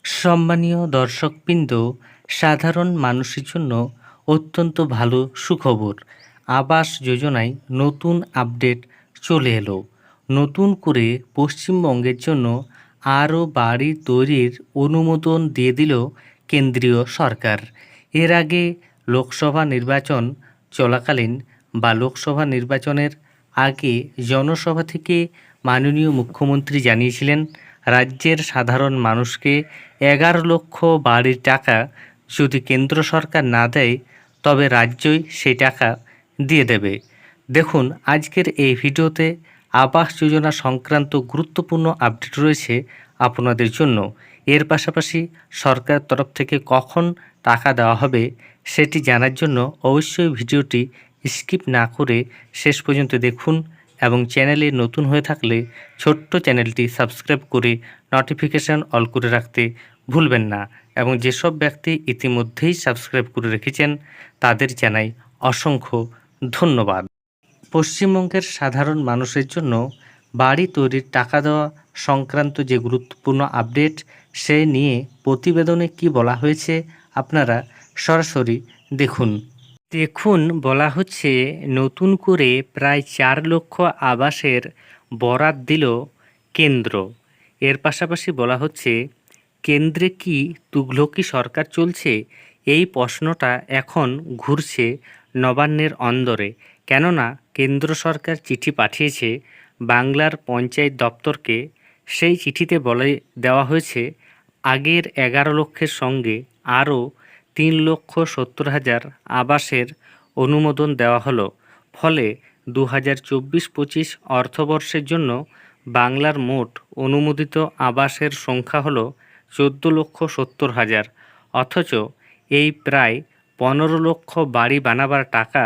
সম্মানীয় দর্শকবৃন্দ, সাধারণ মানুষের জন্য অত্যন্ত ভালো সুখবর। আবাস যোজনায় নতুন আপডেট চলে এলো। নতুন করে পশ্চিমবঙ্গের জন্য আরও বাড়ি তৈরির অনুমোদন দিয়ে দিল কেন্দ্রীয় সরকার। এর আগে লোকসভা নির্বাচন চলাকালীন বা লোকসভা নির্বাচনের আগে জনসভা থেকে মাননীয় মুখ্যমন্ত্রী জানিয়েছিলেন, রাজ্যের সাধারণ মানুষকে 11 লক্ষ বাড়ির টাকা যদি কেন্দ্র সরকার না দেয় তবে রাজ্যই সেই টাকা দিয়ে দেবে। দেখুন, আজকের এই ভিডিওতে আবাস যোজনা সংক্রান্ত গুরুত্বপূর্ণ আপডেট রয়েছে আপনাদের জন্য। এর পাশাপাশি সরকার তরফ থেকে কখন টাকা দেওয়া হবে সেটি জানার জন্য অবশ্যই ভিডিওটি স্কিপ না করে শেষ পর্যন্ত দেখুন এবং চ্যানেলে নতুন হয়ে থাকলে ছোট্ট চ্যানেলটি সাবস্ক্রাইব করে নোটিফিকেশান অল করে রাখতে ভুলবেন না। এবং যেসব ব্যক্তি ইতিমধ্যেই সাবস্ক্রাইব করে রেখেছেন তাদের জানাই অসংখ্য ধন্যবাদ। পশ্চিমবঙ্গের সাধারণ মানুষের জন্য বাড়ি তৈরির টাকা দেওয়া সংক্রান্ত যে গুরুত্বপূর্ণ আপডেট সে নিয়ে প্রতিবেদনে কি বলা হয়েছে আপনারা সরাসরি দেখুন। বলা হচ্ছে, নতুন করে প্রায় 4 লক্ষ আবাসের বরাত দিল কেন্দ্র। এর পাশাপাশি বলা হচ্ছে, কেন্দ্রে কি তুঘলকি সরকার চলছে? এই প্রশ্নটা এখন ঘুরছে নবান্নের অন্দরে। কেননা কেন্দ্র সরকার চিঠি পাঠিয়েছে বাংলার পঞ্চায়েত দপ্তরকে। সেই চিঠিতে বলে দেওয়া হয়েছে, আগের 11 লক্ষের সঙ্গে আরও 3,70,000 আবাসের অনুমোদন দেওয়া হলো। ফলে 2024-25 অর্থবর্ষের জন্য বাংলার মোট অনুমোদিত আবাসের সংখ্যা হলো 14,70,000। অথচ এই প্রায় 15 লক্ষ বাড়ি বানাবার টাকা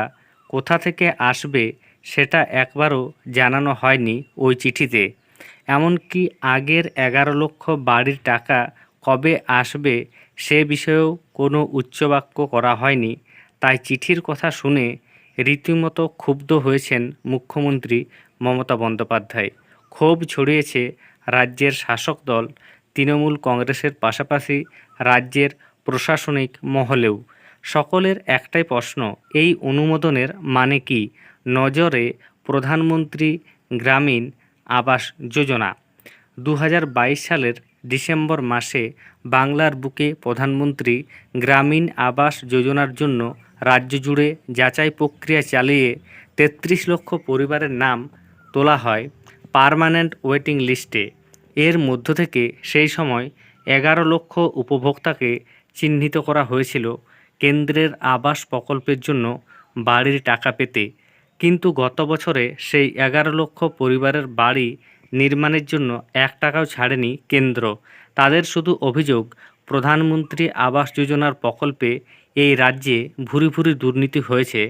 কোথা থেকে আসবে সেটা একবারও জানানো হয়নি ওই চিঠিতে। এমনকি আগের 11 লক্ষ বাড়ির টাকা কবে আসবে সে বিষয়েও কোনো উচ্চবাক্য করা হয়নি। তাই চিঠির কথা শুনে রীতিমতো ক্ষুব্ধ হয়েছেন মুখ্যমন্ত্রী মমতা বন্দ্যোপাধ্যায়। ক্ষোভ ছড়িয়েছে রাজ্যের শাসক দল তৃণমূল কংগ্রেসের পাশাপাশি রাজ্যের প্রশাসনিক মহলেও। সকলের একটাই প্রশ্ন, এই অনুমোদনের মানে কি? নজরে প্রধানমন্ত্রী গ্রামীণ আবাস যোজনা। 2022 সালের ডিসেম্বর মাসে বাংলার বুকে প্রধানমন্ত্রী গ্রামীণ আবাস যোজনার জন্য রাজ্য জুড়ে যাচাই প্রক্রিয়া চালিয়ে 33 লক্ষ পরিবারের নাম তোলা হয় পার্মানেন্ট ওয়েটিং লিস্টে। এর মধ্য থেকে সেই সময় 11 লক্ষ উপভোক্তাকে চিহ্নিত করা হয়েছিল কেন্দ্রের আবাস প্রকল্পের জন্য বাড়ির টাকা পেতে। কিন্তু গত বছরে সেই 11 লক্ষ পরিবারের বাড়ি নির্মাণের জন্য 1 টাকাও ছাড়েনি কেন্দ্র। তাদের শুধু অভিযোগ, প্রধানমন্ত্রী আবাস যোজনার প্রকল্পে এই রাজ্যে ভুরি ভুরি দুর্নীতি হয়েছে।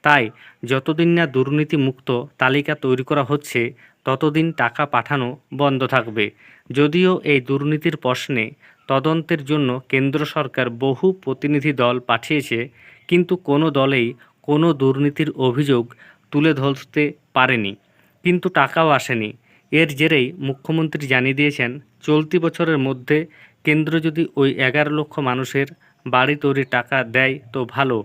তাই যতদিন না দুর্নীতিমুক্ত তালিকা তৈরি করা হচ্ছে ততদিন টাকা পাঠানো বন্ধ থাকবে। যদিও এই দুর্নীতির প্রশ্নে তদন্তের জন্য কেন্দ্র সরকার বহু প্রতিনিধি দল পাঠিয়েছে, কিন্তু কোনো দলেই কোনো দুর্নীতির অভিযোগ তুলে ধরতে পারেনি, কিন্তু টাকাও আসেনি। এর জেরেই মুখ্যমন্ত্রী জানিয়ে দিয়েছেন, চলতি বছরের মধ্যে কেন্দ্র যদি ওই 11 লক্ষ মানুষের বাড়ি তৈরির টাকা দেয় তো ভালো,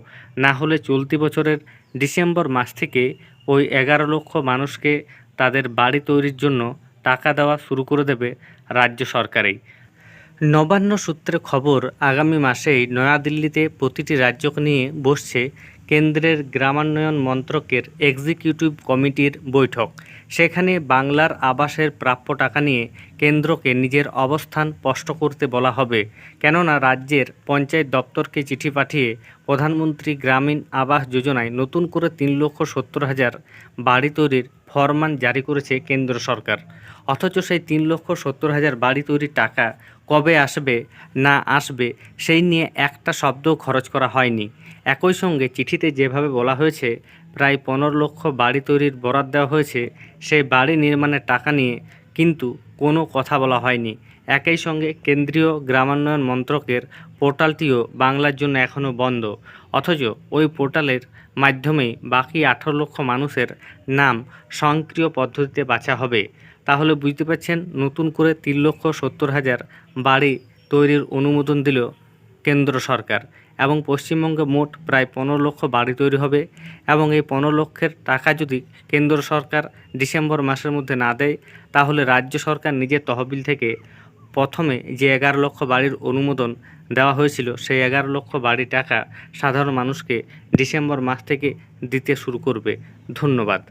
না হলে চলতি বছরের ডিসেম্বর মাস থেকে ওই 11 লক্ষ মানুষকে তাদের বাড়ি তৈরির জন্য টাকা দেওয়া শুরু করে দেবে রাজ্য সরকারই। নবান্ন সূত্রে খবর, আগামী মাসেই নয়াদিল্লিতে প্রতিটি রাজ্যকে নিয়ে বসছে কেন্দ্রের গ্রামান্বয়ন মন্ত্রকের এক্সিকিউটিভ কমিটির বৈঠক। সেখানে বাংলার আবাসের প্রাপ্য টাকা নিয়ে কেন্দ্রকে নিজের অবস্থান স্পষ্ট করতে বলা হবে। কেননা রাজ্যের পঞ্চায়েত দপ্তরকে চিঠি পাঠিয়ে প্রধানমন্ত্রী গ্রামীণ আবাস যোজনায় নতুন করে 3,70,000 বাড়ি তৈরির ফরমান জারি করেছে কেন্দ্র সরকার। অথচ সেই 3,70,000 বাড়ি তৈরির টাকা কবে আসবে না আসবে সেই নিয়ে একটা শব্দও খরচ করা হয়নি। একই সঙ্গে চিঠিতে যেভাবে বলা হয়েছে প্রায় 15 লক্ষ বাড়ি তৈরির বরাত দেওয়া হয়েছে, সেই বাড়ি নির্মাণের টাকা নিয়ে কিন্তু কোনো কথা বলা হয়নি। একই সঙ্গে কেন্দ্রীয় গ্রামান্বয়ন মন্ত্রকের পোর্টালটিও বাংলার জন্য এখনও বন্ধ। অথচ ওই পোর্টালের মাধ্যমেই বাকি 18 লক্ষ মানুষের নাম স্বয়ংক্রিয় পদ্ধতিতে বাছা হবে। তাহলে বুঝতে পারছেন, নতুন করে 3,70,000 বাড়ি তৈরির অনুমোদন দিল কেন্দ্র সরকার এবং পশ্চিমবঙ্গে মোট প্রায় 15 লক্ষ বাড়ি তৈরি হবে এবং এই 15 লক্ষের টাকা যদি কেন্দ্র সরকার ডিসেম্বর মাসের মধ্যে না দেয় তাহলে রাজ্য সরকার নিজের তহবিল থেকে প্রথমে যে 11 লক্ষ বাড়ির অনুমোদন দেওয়া হয়েছিল সেই 11 লক্ষ বাড়ির টাকা সাধারণ মানুষকে ডিসেম্বর মাস থেকে দিতে শুরু করবে। ধন্যবাদ।